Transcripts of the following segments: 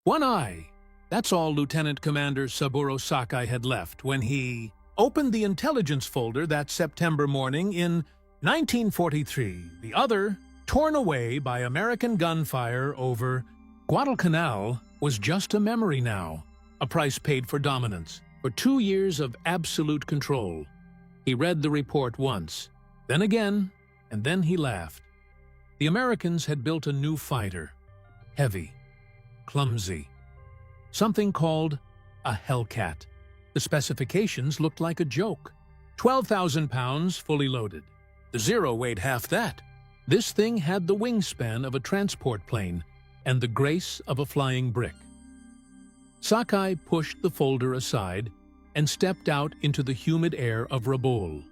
One eye. That's all Lieutenant Commander Saburo Sakai had left when he opened the intelligence folder that September morning in 1943. The other, torn away by American gunfire over Guadalcanal, was just a memory now, a price paid for dominance, for 2 years of absolute control. He read the report once, then again, and then he laughed. The Americans had built a new fighter, heavy, clumsy, something called a Hellcat. The specifications looked like a joke. 12,000 pounds fully loaded. The Zero weighed half that. This thing had the wingspan of a transport plane and the grace of a flying brick. Sakai pushed the folder aside and stepped out into the humid air of Rabaul.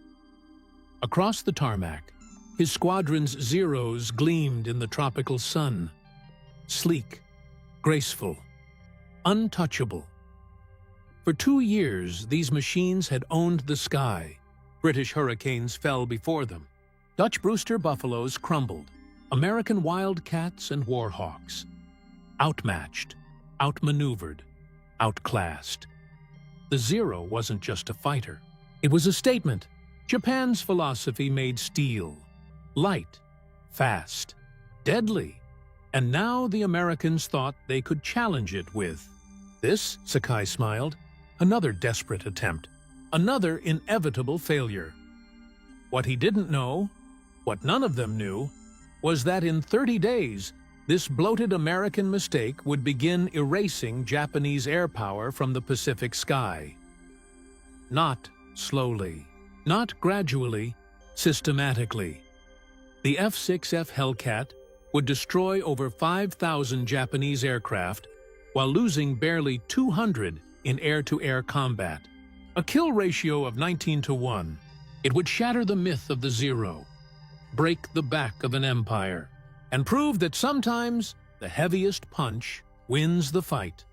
Across the tarmac, his squadron's Zeros gleamed in the tropical sun. Sleek, graceful, untouchable. For 2 years, these machines had owned the sky. British Hurricanes fell before them. Dutch Brewster Buffaloes crumbled. American Wildcats and Warhawks. Outmatched, outmaneuvered, outclassed. The Zero wasn't just a fighter. It was a statement. Japan's philosophy made steel. Light, fast, deadly. And now the Americans thought they could challenge it with this. Sakai smiled. Another desperate attempt. Another inevitable failure. What he didn't know, what none of them knew, was that in 30 days, this bloated American mistake would begin erasing Japanese air power from the Pacific sky. Not slowly, not gradually, systematically. The F6F Hellcat would destroy over 5,000 Japanese aircraft while losing barely 200 in air-to-air combat. A kill ratio of 19-1. It would shatter the myth of the Zero, break the back of an empire, and prove that sometimes the heaviest punch wins the fight.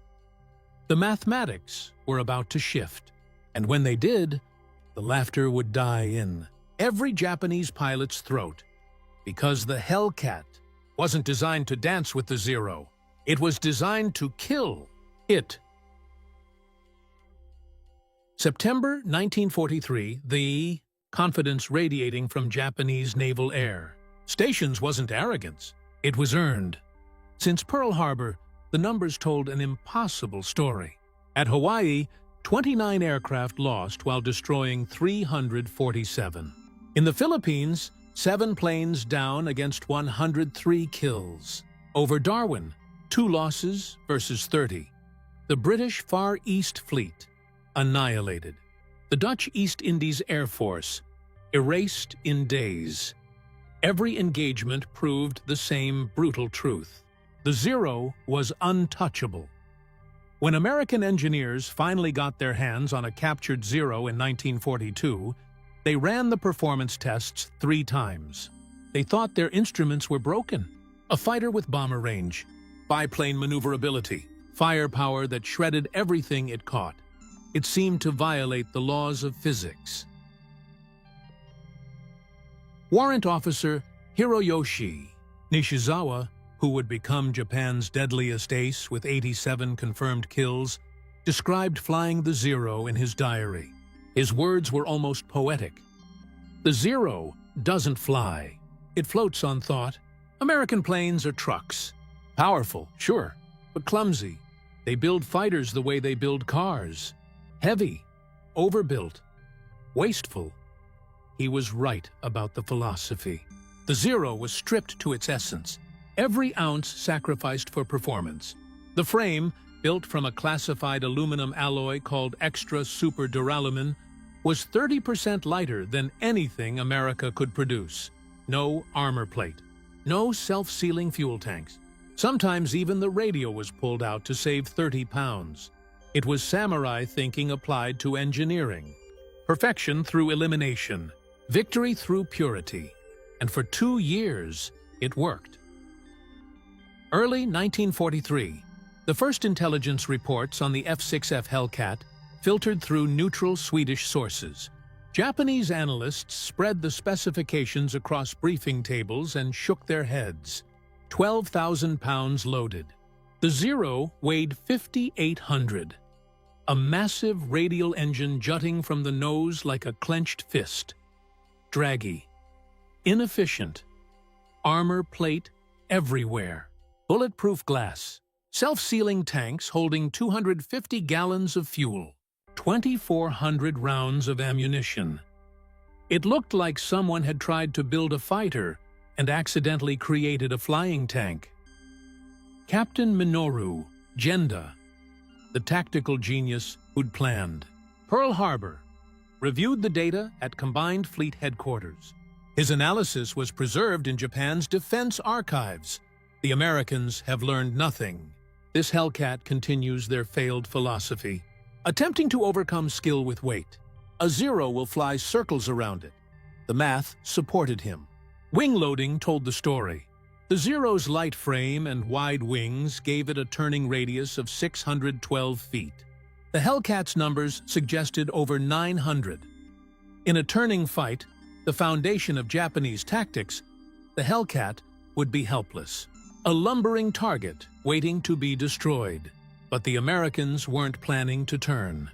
The mathematics were about to shift, and when they did, the laughter would die in every Japanese pilot's throat, because the Hellcat wasn't designed to dance with the Zero. It was designed to kill it. September 1943, the confidence radiating from Japanese naval air. Stations wasn't arrogance, it was earned. Since Pearl Harbor, the numbers told an impossible story. At Hawaii, 29 aircraft lost while destroying 347. In the Philippines, 7 planes down against 103 kills. Over Darwin, 2 losses versus 30. The British Far East Fleet, annihilated. The Dutch East Indies Air Force, erased in days. Every engagement proved the same brutal truth. The Zero was untouchable. When American engineers finally got their hands on a captured Zero in 1942, they ran the performance tests 3 times. They thought their instruments were broken. A fighter with bomber range, biplane maneuverability, firepower that shredded everything it caught. It seemed to violate the laws of physics. Warrant Officer Hiroyoshi Nishizawa, who would become Japan's deadliest ace with 87 confirmed kills, described flying the Zero in his diary. His words were almost poetic. The Zero doesn't fly. It floats on thought. American planes are trucks. Powerful, sure, but clumsy. They build fighters the way they build cars. Heavy, overbuilt, wasteful. He was right about the philosophy. The Zero was stripped to its essence, every ounce sacrificed for performance. The frame, built from a classified aluminum alloy called extra super duralumin, was 30% lighter than anything America could produce. No armor plate, no self-sealing fuel tanks. Sometimes even the radio was pulled out to save 30 pounds. It was samurai thinking applied to engineering. Perfection through elimination, victory through purity. And for 2 years, it worked. Early 1943, the first intelligence reports on the F6F Hellcat filtered through neutral Swedish sources. Japanese analysts spread the specifications across briefing tables and shook their heads. 12,000 pounds loaded. The Zero weighed 5,800, a massive radial engine jutting from the nose like a clenched fist. Draggy, inefficient, armor plate everywhere, bulletproof glass, self-sealing tanks holding 250 gallons of fuel, 2,400 rounds of ammunition. It looked like someone had tried to build a fighter and accidentally created a flying tank. Captain Minoru Genda, the tactical genius who'd planned Pearl Harbor, reviewed the data at Combined Fleet Headquarters. His analysis was preserved in Japan's defense archives. The Americans have learned nothing. This Hellcat continues their failed philosophy, attempting to overcome skill with weight. A Zero will fly circles around it. The math supported him. Wing loading told the story. The Zero's light frame and wide wings gave it a turning radius of 612 feet. The Hellcat's numbers suggested over 900. In a turning fight, the foundation of Japanese tactics, the Hellcat would be helpless, a lumbering target waiting to be destroyed. But the Americans weren't planning to turn.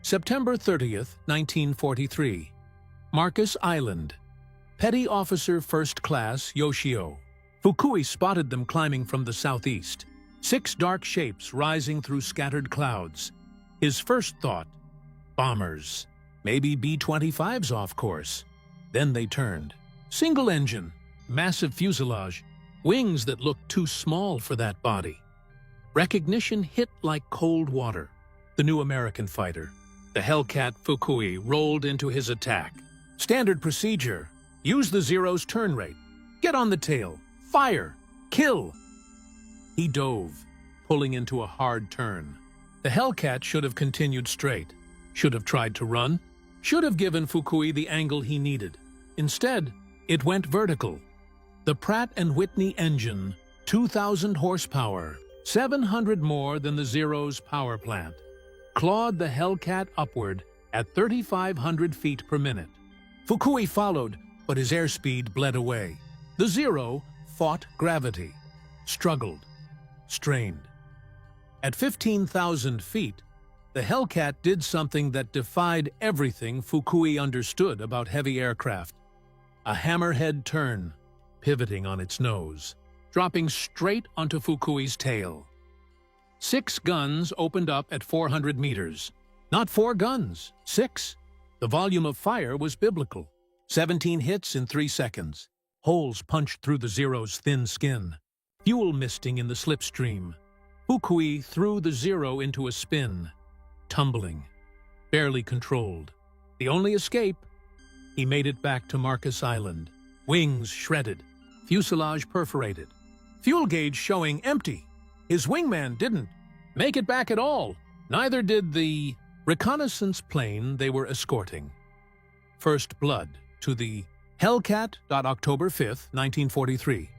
September 30th, 1943. Marcus Island. Petty Officer First Class Yoshio Fukui spotted them climbing from the southeast, 6 dark shapes rising through scattered clouds. His first thought, bombers, maybe B-25s off course. Then they turned. Single engine, massive fuselage, wings that looked too small for that body. Recognition hit like cold water. The new American fighter, the Hellcat Fukui, rolled into his attack. Standard procedure, use the Zero's turn rate, get on the tail, fire, kill. He dove, pulling into a hard turn. The Hellcat should have continued straight, should have tried to run, should have given Fukui the angle he needed. Instead, it went vertical. The Pratt & Whitney engine, 2,000 horsepower, 700 more than the Zero's power plant, clawed the Hellcat upward at 3,500 feet per minute. Fukui followed, but his airspeed bled away. The Zero fought gravity, struggled, strained. At 15,000 feet, the Hellcat did something that defied everything Fukui understood about heavy aircraft. A hammerhead turn, pivoting on its nose, dropping straight onto Fukui's tail. 6 guns opened up at 400 meters. Not 4 guns, 6. The volume of fire was biblical. 17 hits in 3 seconds. Holes punched through the Zero's thin skin. Fuel misting in the slipstream. Fukui threw the Zero into a spin, tumbling, barely controlled. The only escape, he made it back to Marcus Island. Wings shredded, fuselage perforated, fuel gauge showing empty. His wingman didn't make it back at all. Neither did the reconnaissance plane they were escorting. First blood to the Hellcat. October 5th, 1943.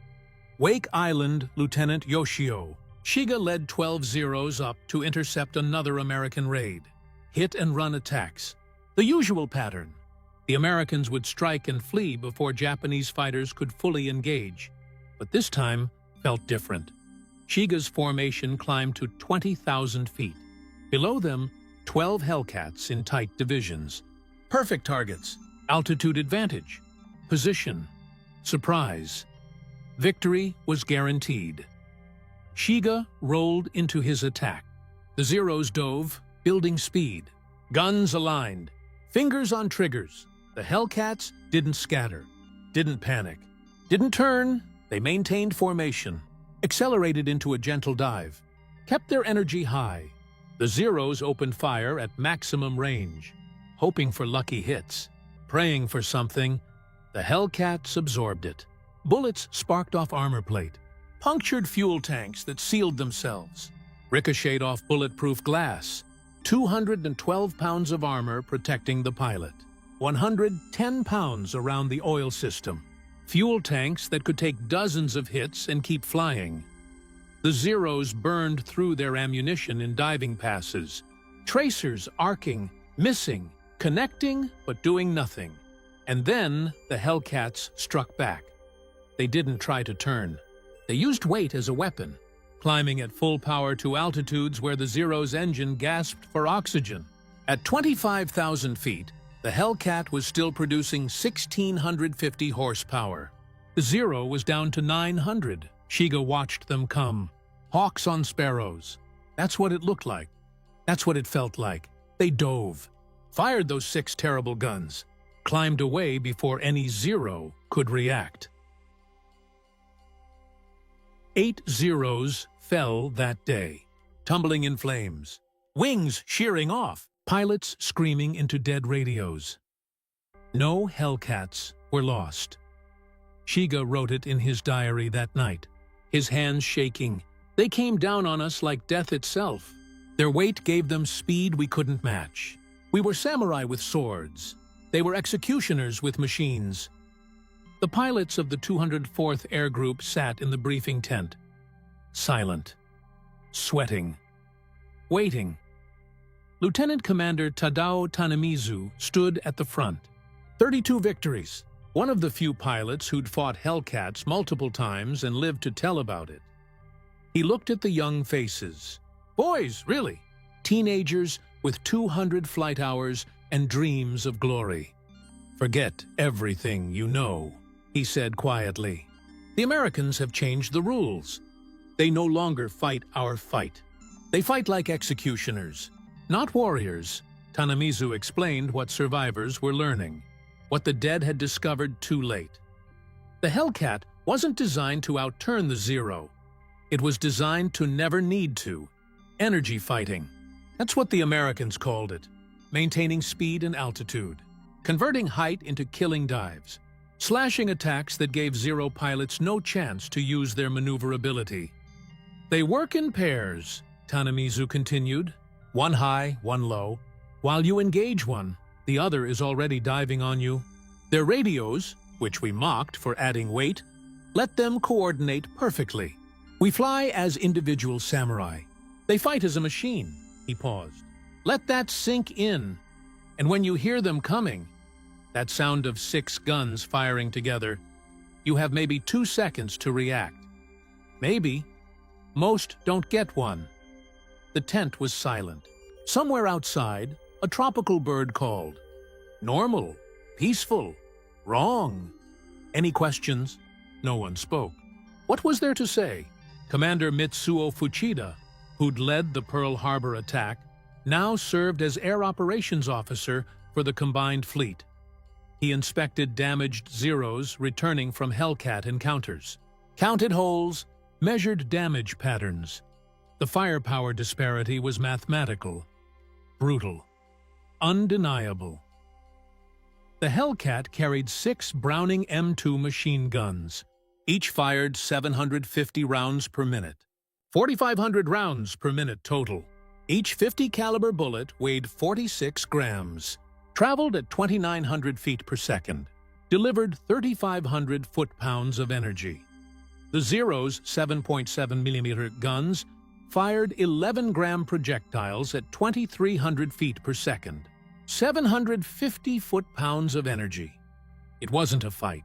Wake Island Lieutenant Yoshio Shiga led 12 Zeros up to intercept another American raid. Hit-and-run attacks. The usual pattern. The Americans would strike and flee before Japanese fighters could fully engage. But this time felt different. Shiga's formation climbed to 20,000 feet. Below them, 12 Hellcats in tight divisions. Perfect targets. Altitude advantage. Position. Surprise. Victory was guaranteed. Shiga rolled into his attack. The Zeros dove, building speed. Guns aligned. Fingers on triggers. The Hellcats didn't scatter, didn't panic, didn't turn. They maintained formation, accelerated into a gentle dive, kept their energy high. The Zeros opened fire at maximum range, hoping for lucky hits, praying for something. The Hellcats absorbed it. Bullets sparked off armor plate, punctured fuel tanks that sealed themselves, ricocheted off bulletproof glass. 212 pounds of armor protecting the pilot, 110 pounds around the oil system, fuel tanks that could take dozens of hits and keep flying. The Zeros burned through their ammunition in diving passes, tracers arcing, missing, connecting but doing nothing. And then the Hellcats struck back. They didn't try to turn. They used weight as a weapon. climbing at full power to altitudes where the Zero's engine gasped for oxygen. At 25,000 feet, the Hellcat was still producing 1,650 horsepower. The Zero was down to 900. Shiga watched them come. Hawks on sparrows. That's what it looked like. That's what it felt like. They dove, fired those 6 terrible guns, climbed away before any Zero could react. 8 Zeros fell that day, tumbling in flames, wings shearing off, pilots screaming into dead radios. No Hellcats were lost. Shiga wrote it in his diary that night, his hands shaking. They came down on us like death itself. Their weight gave them speed we couldn't match. We were samurai with swords. They were executioners with machines. The pilots of the 204th Air Group sat in the briefing tent, silent, sweating, waiting. Lieutenant Commander Tadao Tanamizu stood at the front. 32 victories. One of the few pilots who'd fought Hellcats multiple times and lived to tell about it. He looked at the young faces. Boys, really. Teenagers with 200 flight hours and dreams of glory. Forget everything you know, he said quietly. The Americans have changed the rules. They no longer fight our fight. They fight like executioners, not warriors. Tanamizu explained what survivors were learning, what the dead had discovered too late. The Hellcat wasn't designed to outturn the Zero. It was designed to never need to. Energy fighting. That's what the Americans called it. Maintaining speed and altitude. Converting height into killing dives. Slashing attacks that gave Zero pilots no chance to use their maneuverability. They work in pairs, Tanamizu continued. One high, one low. While you engage one, the other is already diving on you. Their radios, which we mocked for adding weight, let them coordinate perfectly. We fly as individual samurai. They fight as a machine. He paused. Let that sink in. And when you hear them coming, that sound of 6 guns firing together, you have maybe 2 seconds to react. Maybe. Most don't get one. The tent was silent. Somewhere outside, a tropical bird called. Normal, peaceful, wrong. Any questions? No one spoke. What was there to say? Commander Mitsuo Fuchida, who'd led the Pearl Harbor attack, now served as Air Operations Officer for the combined fleet. He inspected damaged Zeros returning from Hellcat encounters, counted holes, measured damage patterns. The firepower disparity was mathematical, brutal, undeniable. The Hellcat carried 6 Browning M2 machine guns. Each fired 750 rounds per minute. 4,500 rounds per minute total. Each 50 caliber bullet weighed 46 grams, traveled at 2,900 feet per second, delivered 3,500 foot-pounds of energy. The Zero's 7.7 millimeter guns fired 11-gram projectiles at 2,300 feet per second, 750 foot-pounds of energy. It wasn't a fight.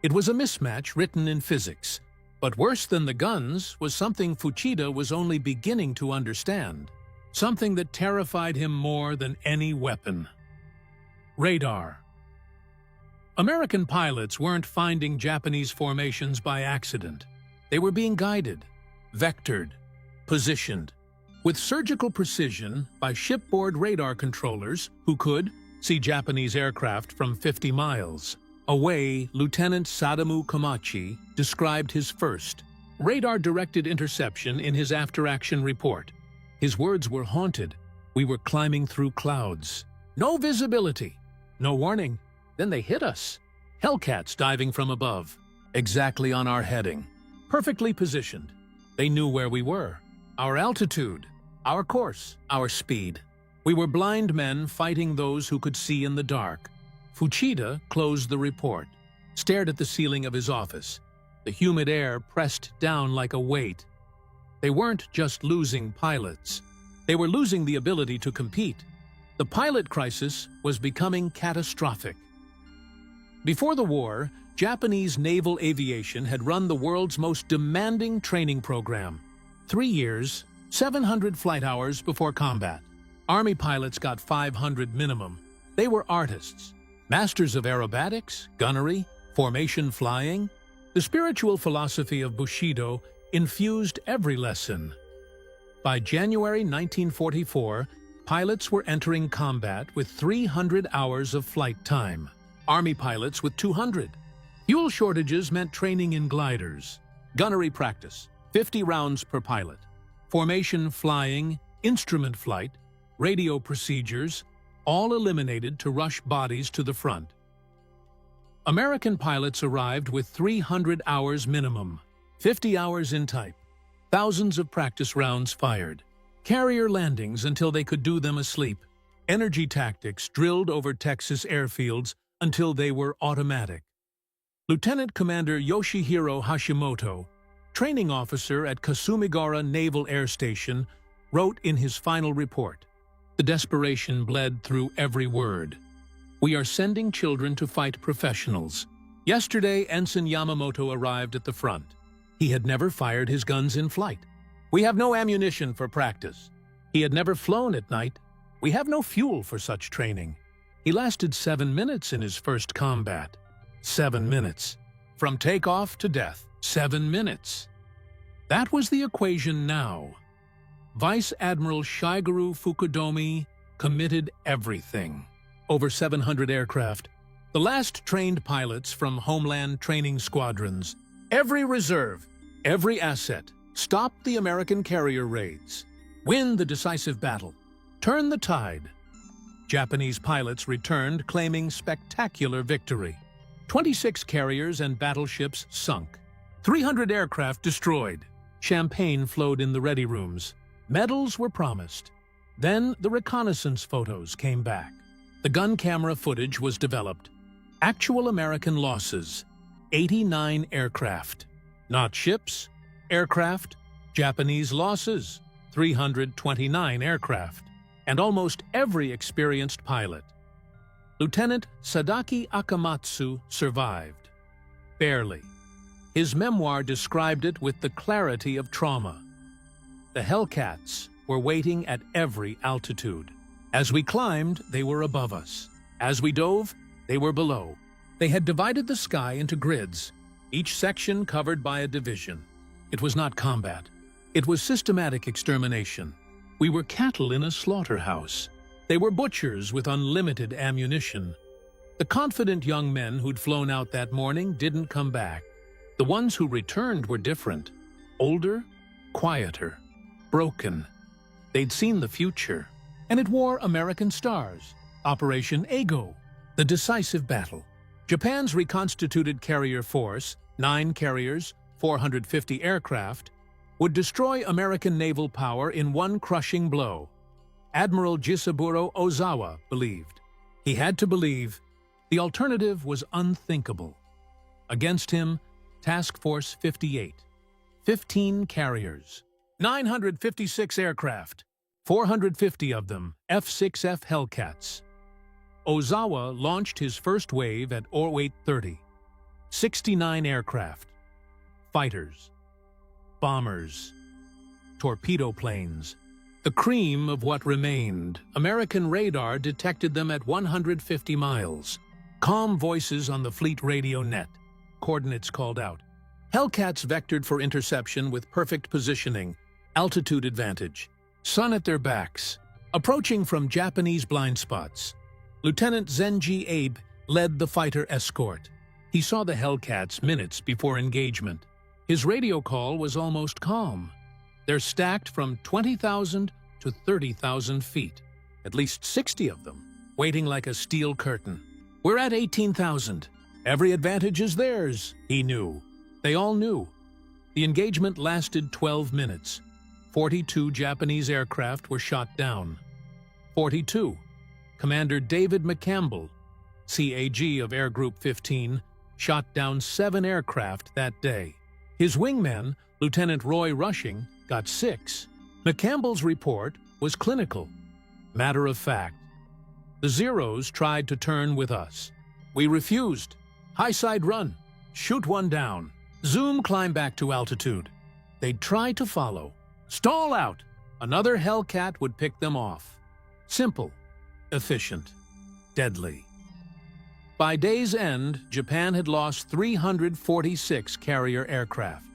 It was a mismatch written in physics. But worse than the guns was something Fuchida was only beginning to understand. Something that terrified him more than any weapon. Radar. American pilots weren't finding Japanese formations by accident. They were being guided, vectored, positioned, with surgical precision by shipboard radar controllers who could see Japanese aircraft from 50 miles. Away, Lieutenant Sadamu Komachi described his first radar-directed interception in his after-action report. His words were haunted. We were climbing through clouds. No visibility. No warning. Then they hit us. Hellcats diving from above. Exactly on our heading. Perfectly positioned. They knew where we were. Our altitude. Our course. Our speed. We were blind men fighting those who could see in the dark. Fuchida closed the report, stared at the ceiling of his office. The humid air pressed down like a weight. They weren't just losing pilots. They were losing the ability to compete. The pilot crisis was becoming catastrophic. Before the war, Japanese naval aviation had run the world's most demanding training program. 3 years, 700 flight hours before combat. Army pilots got 500 minimum. They were artists, masters of aerobatics, gunnery, formation flying. The spiritual philosophy of Bushido infused every lesson. By January 1944, pilots were entering combat with 300 hours of flight time. Army pilots with 200. Fuel shortages meant training in gliders. Gunnery practice, 50 rounds per pilot. Formation flying, instrument flight, radio procedures, all eliminated to rush bodies to the front. American pilots arrived with 300 hours minimum, 50 hours in type, thousands of practice rounds fired, carrier landings until they could do them asleep, energy tactics drilled over Texas airfields until they were automatic. Lieutenant Commander Yoshihiro Hashimoto, training officer at Kasumigara Naval Air Station, wrote in his final report, "The desperation bled through every word. We are sending children to fight professionals." Yesterday, Ensign Yamamoto arrived at the front. He had never fired his guns in flight. "We have no ammunition for practice." He had never flown at night. "We have no fuel for such training." He lasted 7 minutes in his first combat. 7 minutes. From takeoff to death. 7 minutes. That was the equation now. Vice Admiral Shigeru Fukudomi committed everything. Over 700 aircraft. The last trained pilots from Homeland training squadrons. Every reserve, every asset. Stop the American carrier raids. Win the decisive battle. Turn the tide. Japanese pilots returned claiming spectacular victory. 26 carriers and battleships sunk. 300 aircraft destroyed. Champagne flowed in the ready rooms. Medals were promised. Then the reconnaissance photos came back. The gun camera footage was developed. Actual American losses, 89 aircraft. Not ships, aircraft. Japanese losses, 329 aircraft. And almost every experienced pilot. Lieutenant Sadaki Akamatsu survived. Barely. His memoir described it with the clarity of trauma. The Hellcats were waiting at every altitude. As we climbed, they were above us. As we dove, they were below. They had divided the sky into grids, each section covered by a division. It was not combat. It was systematic extermination. We were cattle in a slaughterhouse. They were butchers with unlimited ammunition. The confident young men who'd flown out that morning didn't come back. The ones who returned were different. Older, quieter, broken. They'd seen the future, and it wore American stars. Operation Ego, the decisive battle. Japan's reconstituted carrier force, 9 carriers, 450 aircraft, would destroy American naval power in one crushing blow. Admiral Jisaburo Ozawa believed. He had to believe. The alternative was unthinkable. Against him, Task Force 58, 15 carriers, 956 aircraft, 450 of them F6F Hellcats. Ozawa launched his first wave at 0830. 69 aircraft, fighters, bombers, torpedo planes. The cream of what remained. American radar detected them at 150 miles. Calm voices on the fleet radio net. Coordinates called out. Hellcats vectored for interception with perfect positioning, altitude advantage. Sun at their backs, approaching from Japanese blind spots. Lieutenant Zenji Abe led the fighter escort. He saw the Hellcats minutes before engagement. His radio call was almost calm. They're stacked from 20,000 to 30,000 feet, at least 60 of them, waiting like a steel curtain. We're at 18,000. Every advantage is theirs, he knew. They all knew. The engagement lasted 12 minutes. 42 Japanese aircraft were shot down. 42. Commander David McCampbell, CAG of Air Group 15, shot down 7 aircraft that day. His wingman, Lieutenant Roy Rushing, got 6. McCampbell's report was clinical. Matter of fact. The Zeros tried to turn with us. We refused. High side run. Shoot one down. Zoom climb back to altitude. They'd try to follow. Stall out! Another Hellcat would pick them off. Simple, efficient, deadly. By day's end, Japan had lost 346 carrier aircraft,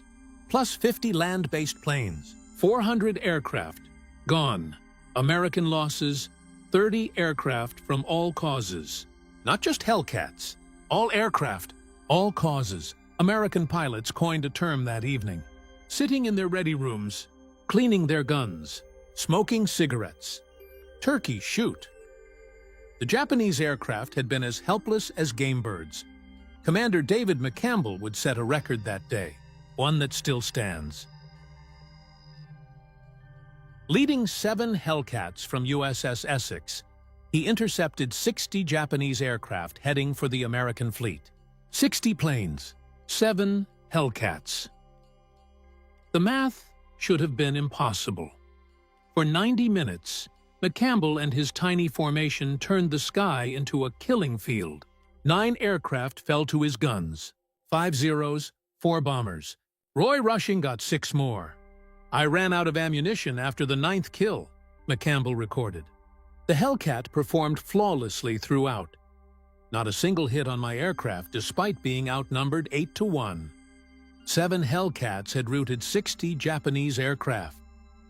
plus 50 land-based planes, 400 aircraft, gone. American losses, 30 aircraft from all causes. Not just Hellcats, all aircraft, all causes. American pilots coined a term that evening, sitting in their ready rooms, cleaning their guns, smoking cigarettes. Turkey Shoot. The Japanese aircraft had been as helpless as game birds. Commander David McCampbell would set a record that day, one that still stands. Leading 7 Hellcats from USS Essex, he intercepted 60 Japanese aircraft heading for the American fleet. 60 planes, 7 Hellcats. The math should have been impossible. For 90 minutes, McCampbell and his tiny formation turned the sky into a killing field. 9 aircraft fell to his guns, 5 Zeros, 4 bombers. Roy Rushing got 6 more. I ran out of ammunition after the 9th kill, McCampbell recorded. The Hellcat performed flawlessly throughout. Not a single hit on my aircraft despite being outnumbered 8-1. 7 Hellcats had routed 60 Japanese aircraft,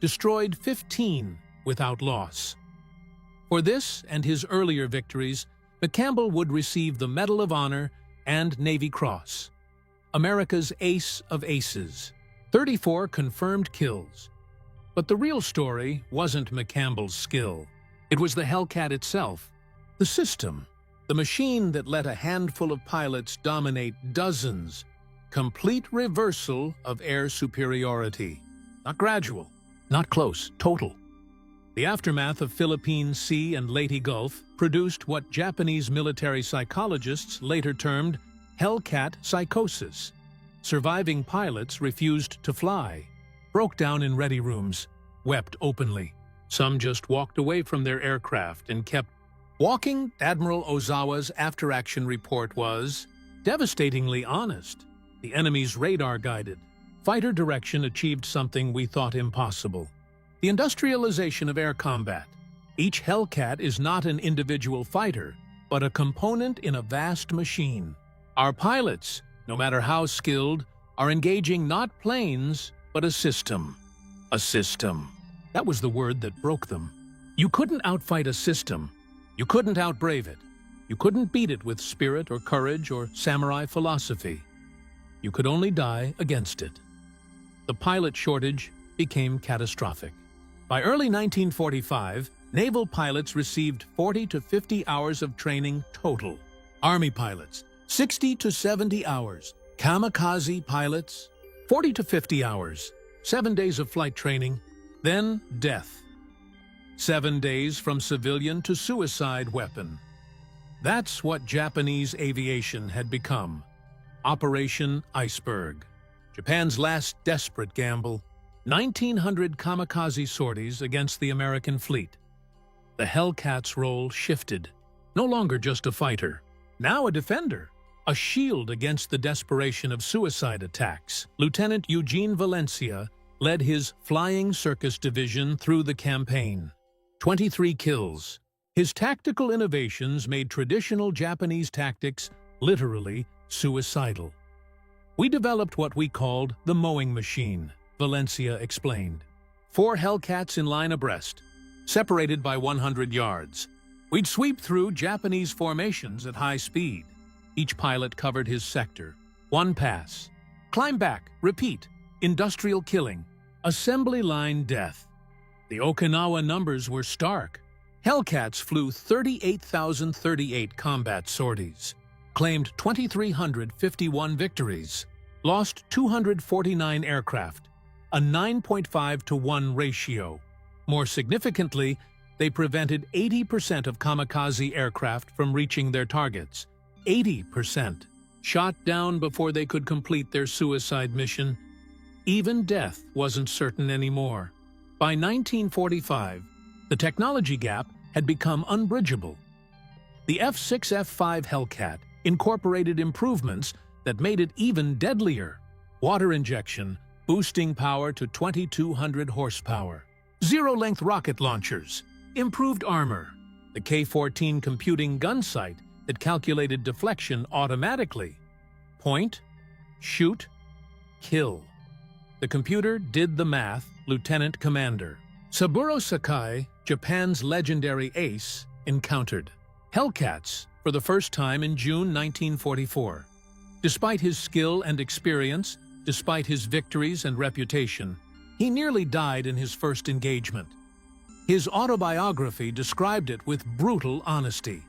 destroyed 15 without loss. For this and his earlier victories, McCampbell would receive the Medal of Honor and Navy Cross. America's ace of aces. 34 confirmed kills. But the real story wasn't McCampbell's skill. It was the Hellcat itself, the system, the machine that let a handful of pilots dominate dozens. Complete reversal of air superiority. Not gradual, not close, total. The aftermath of Philippine Sea and Leyte Gulf produced what Japanese military psychologists later termed Hellcat psychosis. Surviving pilots refused to fly, broke down in ready rooms, wept openly. Some just walked away from their aircraft and kept walking. Admiral Ozawa's after-action report was devastatingly honest. The enemy's radar-guided fighter direction achieved something we thought impossible. The industrialization of air combat. Each Hellcat is not an individual fighter, but a component in a vast machine. Our pilots, no matter how skilled, are engaging not planes, but a system. A system. That was the word that broke them. You couldn't outfight a system. You couldn't outbrave it. You couldn't beat it with spirit or courage or samurai philosophy. You could only die against it. The pilot shortage became catastrophic. By early 1945, naval pilots received 40 to 50 hours of training total. Army pilots, 60 to 70 hours. Kamikaze pilots, 40 to 50 hours. 7 days of flight training, then death. 7 days from civilian to suicide weapon. That's what Japanese aviation had become. Operation Iceberg. Japan's last desperate gamble. 1,900 kamikaze sorties against the American fleet. The Hellcat's role shifted. No longer just a fighter, now a defender. A shield against the desperation of suicide attacks. Lieutenant Eugene Valencia led his Flying Circus Division through the campaign. 23 kills. His tactical innovations made traditional Japanese tactics literally suicidal. We developed what we called the mowing machine, Valencia explained. 4 Hellcats in line abreast, separated by 100 yards. We'd sweep through Japanese formations at high speed. Each pilot covered his sector. 1 pass. Climb back, repeat. Industrial killing. Assembly line death. The Okinawa numbers were stark. Hellcats flew 38,038 combat sorties, claimed 2,351 victories, lost 249 aircraft, a 9.5-to-1 ratio. More significantly, they prevented 80% of kamikaze aircraft from reaching their targets. 80%. Shot down before they could complete their suicide mission. Even death wasn't certain anymore. By 1945, the technology gap had become unbridgeable. The F6F Hellcat incorporated improvements that made it even deadlier. Water injection, boosting power to 2,200 horsepower. Zero-length rocket launchers, improved armor, the K-14 computing gun sight that calculated deflection automatically. Point, shoot, kill. The computer did the math, Lieutenant Commander. Saburo Sakai, Japan's legendary ace, encountered Hellcats for the first time in June 1944. Despite his skill and experience, despite his victories and reputation, he nearly died in his first engagement. His autobiography described it with brutal honesty.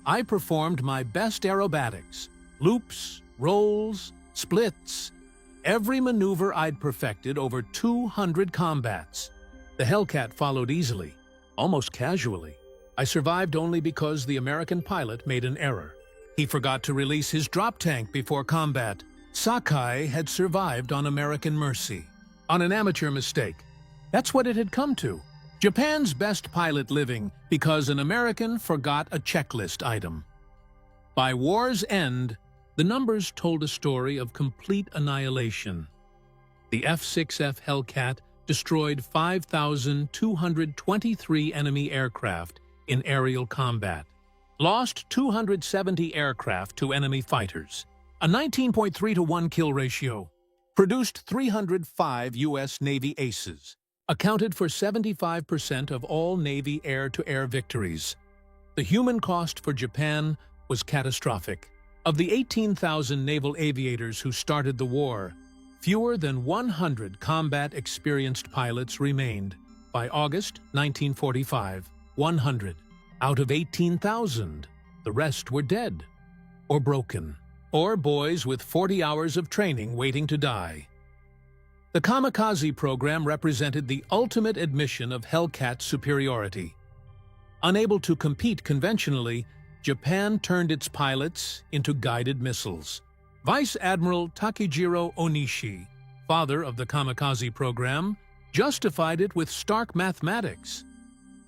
"I performed my best aerobatics, loops, rolls, splits, every maneuver I'd perfected over 200 combats. The Hellcat followed easily, almost casually. I survived only because the American pilot made an error. He forgot to release his drop tank before combat. Sakai had survived on American mercy, on an amateur mistake. That's what it had come to. Japan's best pilot living because an American forgot a checklist item." By war's end, the numbers told a story of complete annihilation. The F6F Hellcat destroyed 5,223 enemy aircraft in aerial combat, lost 270 aircraft to enemy fighters, a 19.3-to-1 kill ratio, produced 305 U.S. Navy aces, accounted for 75% of all Navy air-to-air victories. The human cost for Japan was catastrophic. Of the 18,000 naval aviators who started the war, fewer than 100 combat-experienced pilots remained. By August 1945, 100 out of 18,000. The rest were dead, or broken, or boys with 40 hours of training waiting to die. The kamikaze program represented the ultimate admission of Hellcat superiority. Unable to compete conventionally, Japan turned its pilots into guided missiles. Vice Admiral Takejiro Onishi, father of the kamikaze program, justified it with stark mathematics.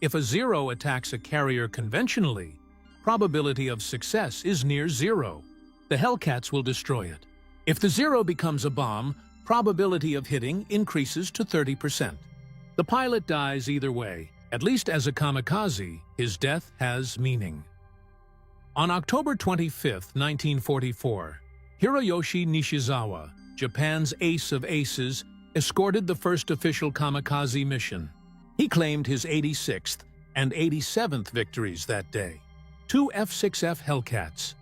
If a Zero attacks a carrier conventionally, probability of success is near zero. The Hellcats will destroy it. If the Zero becomes a bomb, probability of hitting increases to 30%. The pilot dies either way. At least as a kamikaze, his death has meaning. On October 25, 1944, Hiroyoshi Nishizawa, Japan's ace of aces, escorted the first official kamikaze mission. He claimed his 86th and 87th victories that day. 2 F6F Hellcats.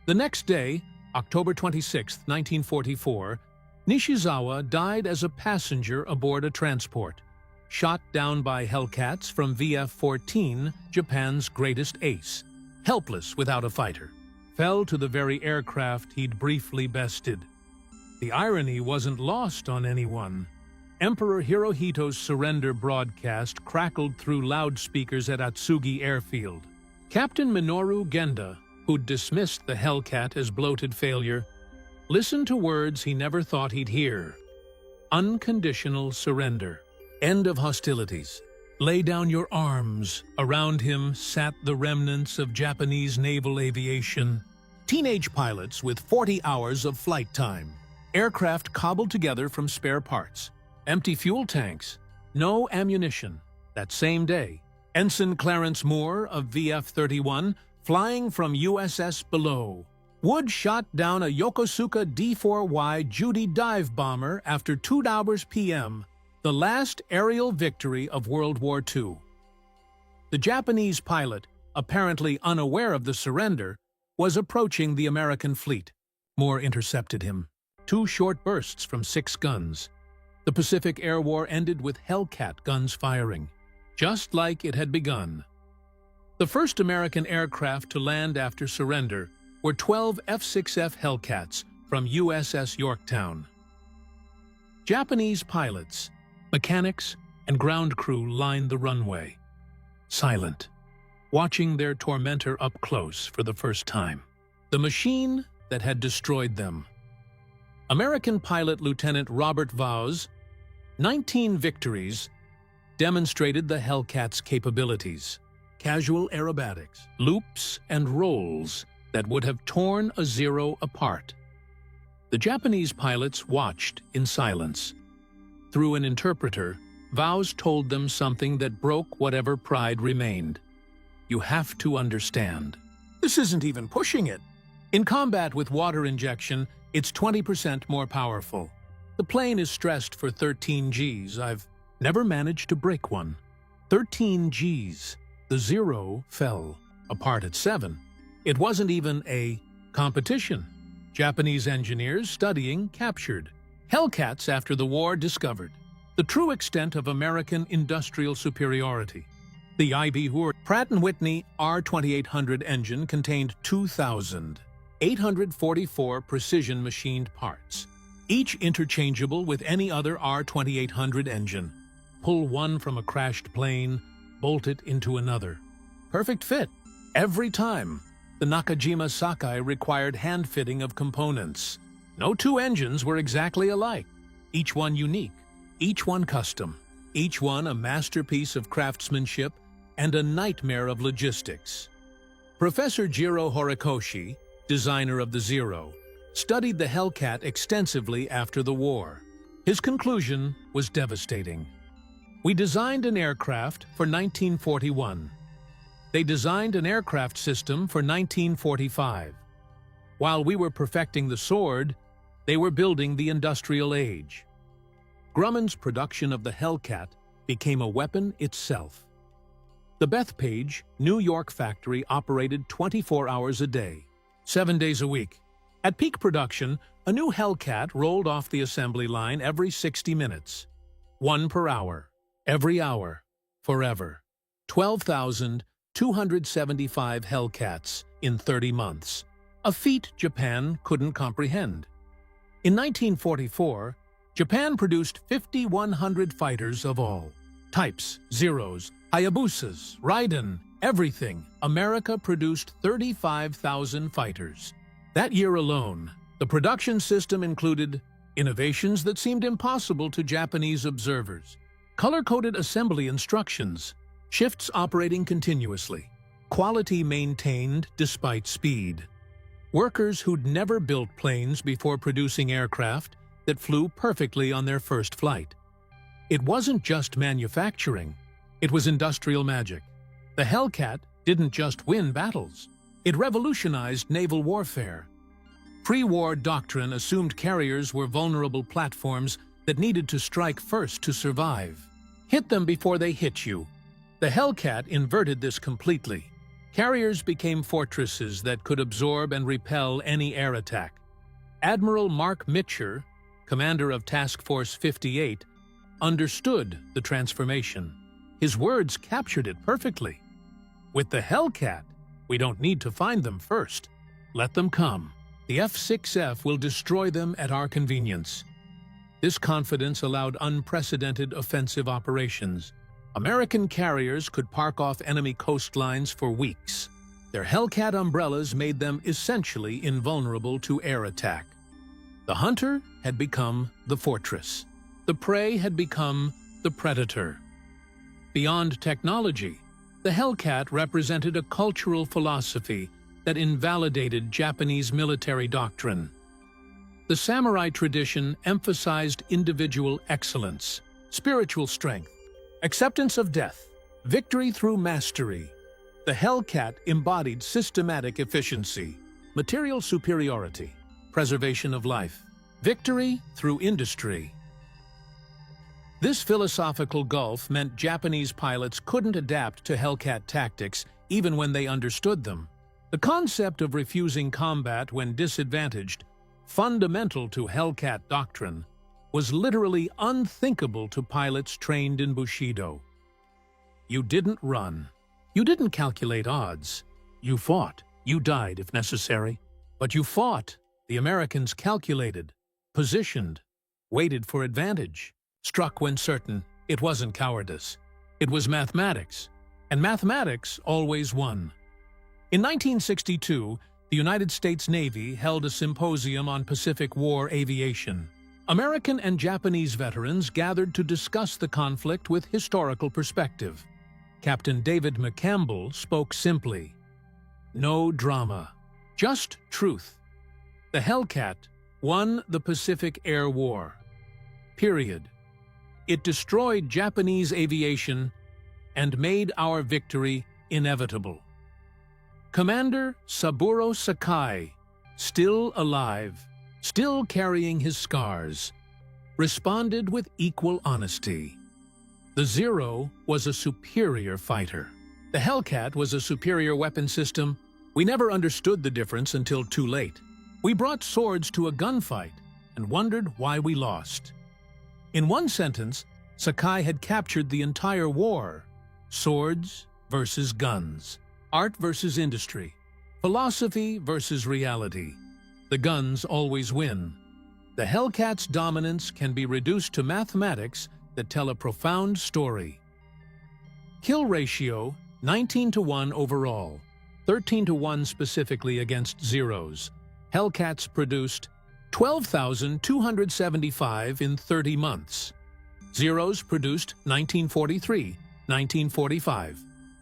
The next day, October 26, 1944, Nishizawa died as a passenger aboard a transport, shot down by Hellcats from VF-14, Japan's greatest ace. Helpless without a fighter, fell to the very aircraft he'd briefly bested. The irony wasn't lost on anyone. Emperor Hirohito's surrender broadcast crackled through loudspeakers at Atsugi Airfield. Captain Minoru Genda, who'd dismissed the Hellcat as bloated failure, listened to words he never thought he'd hear. Unconditional surrender. End of hostilities. Lay down your arms. Around him sat the remnants of Japanese naval aviation. Teenage pilots with 40 hours of flight time. Aircraft cobbled together from spare parts. Empty fuel tanks. No ammunition. That same day, Ensign Clarence Moore of VF-31, flying from USS Below, Wood shot down a Yokosuka D-4Y Judy dive bomber after 2 hours p.m., the last aerial victory of World War II. The Japanese pilot, apparently unaware of the surrender, was approaching the American fleet. Moore intercepted him. 2 short bursts from 6 guns. The Pacific Air War ended with Hellcat guns firing, just like it had begun. The first American aircraft to land after surrender were 12 F6F Hellcats from USS Yorktown. Japanese pilots, mechanics, and ground crew lined the runway, silent, watching their tormentor up close for the first time. The machine that had destroyed them. American pilot Lieutenant Robert Vowes, 19 victories, demonstrated the Hellcat's capabilities. Casual aerobatics, loops, and rolls that would have torn a Zero apart. The Japanese pilots watched in silence. Through an interpreter, Vows told them something that broke whatever pride remained. You have to understand. This isn't even pushing it. In combat with water injection, it's 20% more powerful. The plane is stressed for 13 Gs. I've never managed to break one. 13 Gs. The Zero fell apart at 7. It wasn't even a competition. Japanese engineers studying captured. Hellcats after the war discovered the true extent of American industrial superiority. The I.B. Hoor Pratt & Whitney R2800 engine contained 2,844 precision-machined parts, each interchangeable with any other R2800 engine. Pull one from a crashed plane, bolt it into another. Perfect fit, every time. The Nakajima Sakai required hand-fitting of components. No two engines were exactly alike, each one unique, each one custom, each one a masterpiece of craftsmanship and a nightmare of logistics. Professor Jiro Horikoshi, designer of the Zero, studied the Hellcat extensively after the war. His conclusion was devastating. We designed an aircraft for 1941. They designed an aircraft system for 1945. While we were perfecting the sword, they were building the industrial age. Grumman's production of the Hellcat became a weapon itself. The Bethpage, New York factory operated 24 hours a day, 7 days a week. At peak production, a new Hellcat rolled off the assembly line every 60 minutes. 1 per hour, every hour, forever. 12,275 Hellcats in 30 months. A feat Japan couldn't comprehend. In 1944, Japan produced 5,100 fighters of all types, Zeros, Hayabusas, Raiden, everything. America produced 35,000 fighters. That year alone, the production system included innovations that seemed impossible to Japanese observers, color-coded assembly instructions, shifts operating continuously, quality maintained despite speed. Workers who'd never built planes before producing aircraft that flew perfectly on their first flight. It wasn't just manufacturing, it was industrial magic. The Hellcat didn't just win battles, it revolutionized naval warfare. Pre-war doctrine assumed carriers were vulnerable platforms that needed to strike first to survive. Hit them before they hit you. The Hellcat inverted this completely. Carriers became fortresses that could absorb and repel any air attack. Admiral Mark Mitcher, commander of Task Force 58, understood the transformation. His words captured it perfectly. With the Hellcat, we don't need to find them first. Let them come. The F6F will destroy them at our convenience. This confidence allowed unprecedented offensive operations. American carriers could park off enemy coastlines for weeks. Their Hellcat umbrellas made them essentially invulnerable to air attack. The hunter had become the fortress. The prey had become the predator. Beyond technology, the Hellcat represented a cultural philosophy that invalidated Japanese military doctrine. The samurai tradition emphasized individual excellence, spiritual strength, acceptance of death, victory through mastery. The Hellcat embodied systematic efficiency, material superiority, preservation of life, victory through industry. This philosophical gulf meant Japanese pilots couldn't adapt to Hellcat tactics even when they understood them. The concept of refusing combat when disadvantaged, fundamental to Hellcat doctrine, was literally unthinkable to pilots trained in Bushido. You didn't run. You didn't calculate odds. You fought. You died if necessary. But you fought. The Americans calculated, positioned, waited for advantage, struck when certain. It wasn't cowardice. It was mathematics. And mathematics always won. In 1962, the United States Navy held a symposium on Pacific War aviation. American and Japanese veterans gathered to discuss the conflict with historical perspective. Captain David McCampbell spoke simply. No drama, just truth. The Hellcat won the Pacific Air War. Period. It destroyed Japanese aviation and made our victory inevitable. Commander Saburo Sakai, still alive, still carrying his scars, responded with equal honesty. The Zero was a superior fighter. The Hellcat was a superior weapon system. We never understood the difference until too late. We brought swords to a gunfight and wondered why we lost. In one sentence, Sakai had captured the entire war. Swords versus guns. Art versus industry. Philosophy versus reality. The guns always win. The Hellcat's dominance can be reduced to mathematics that tell a profound story. Kill ratio, 19-to-1 overall, 13-to-1 specifically against Zeros. Hellcats produced 12,275 in 30 months. Zeros produced 1943, 1945.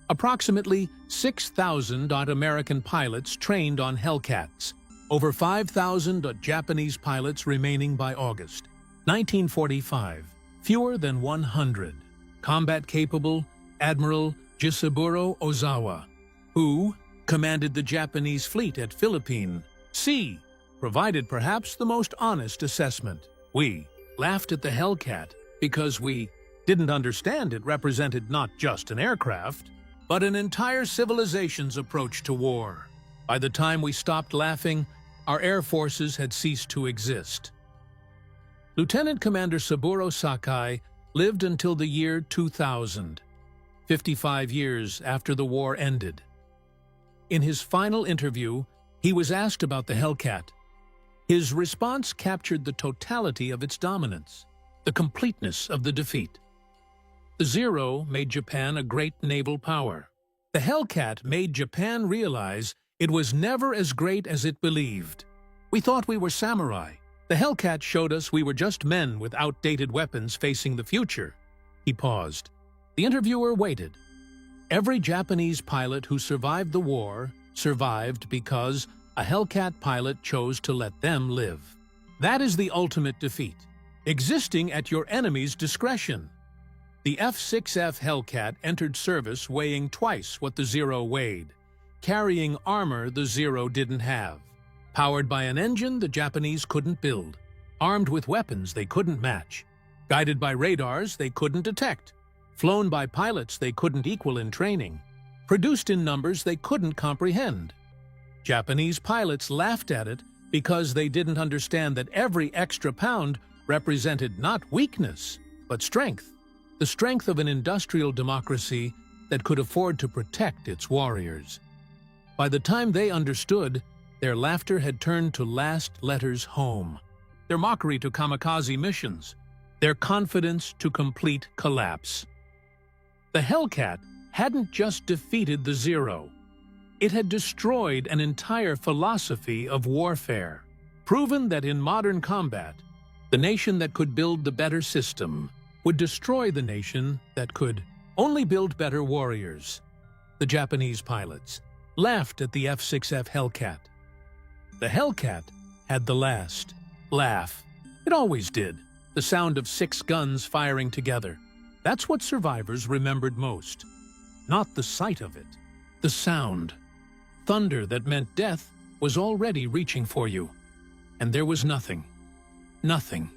Approximately 6,000 American pilots trained on Hellcats. Over 5,000 Japanese pilots remaining by August 1945. Fewer than 100. Combat-capable Admiral Saburo Ozawa, who commanded the Japanese fleet at Philippine Sea, provided perhaps the most honest assessment. We laughed at the Hellcat because we didn't understand it represented not just an aircraft, but an entire civilization's approach to war. By the time we stopped laughing, our air forces had ceased to exist. Lieutenant Commander Saburo Sakai lived until the year 2000, 55 years after the war ended. In his final interview, he was asked about the Hellcat. His response captured the totality of its dominance, the completeness of the defeat. The Zero made Japan a great naval power. The Hellcat made Japan realize it was never as great as it believed. We thought we were samurai. The Hellcat showed us we were just men with outdated weapons facing the future. He paused. The interviewer waited. Every Japanese pilot who survived the war survived because a Hellcat pilot chose to let them live. That is the ultimate defeat, existing at your enemy's discretion. The F6F Hellcat entered service weighing twice what the Zero weighed, carrying armor the Zero didn't have, powered by an engine the Japanese couldn't build, armed with weapons they couldn't match, guided by radars they couldn't detect, flown by pilots they couldn't equal in training, produced in numbers they couldn't comprehend. Japanese pilots laughed at it because they didn't understand that every extra pound represented not weakness, but strength. The strength of an industrial democracy that could afford to protect its warriors. By the time they understood, their laughter had turned to last letters home, their mockery to kamikaze missions, their confidence to complete collapse. The Hellcat hadn't just defeated the Zero. It had destroyed an entire philosophy of warfare, proven that in modern combat, the nation that could build the better system would destroy the nation that could only build better warriors. The Japanese pilots laughed at the F6F Hellcat. The Hellcat had the last laugh. It always did. The sound of 6 guns firing together. That's what survivors remembered most. Not the sight of it. The sound. Thunder that meant death was already reaching for you. And there was nothing. Nothing.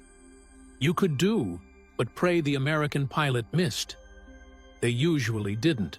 You could do but pray the American pilot missed. They usually didn't.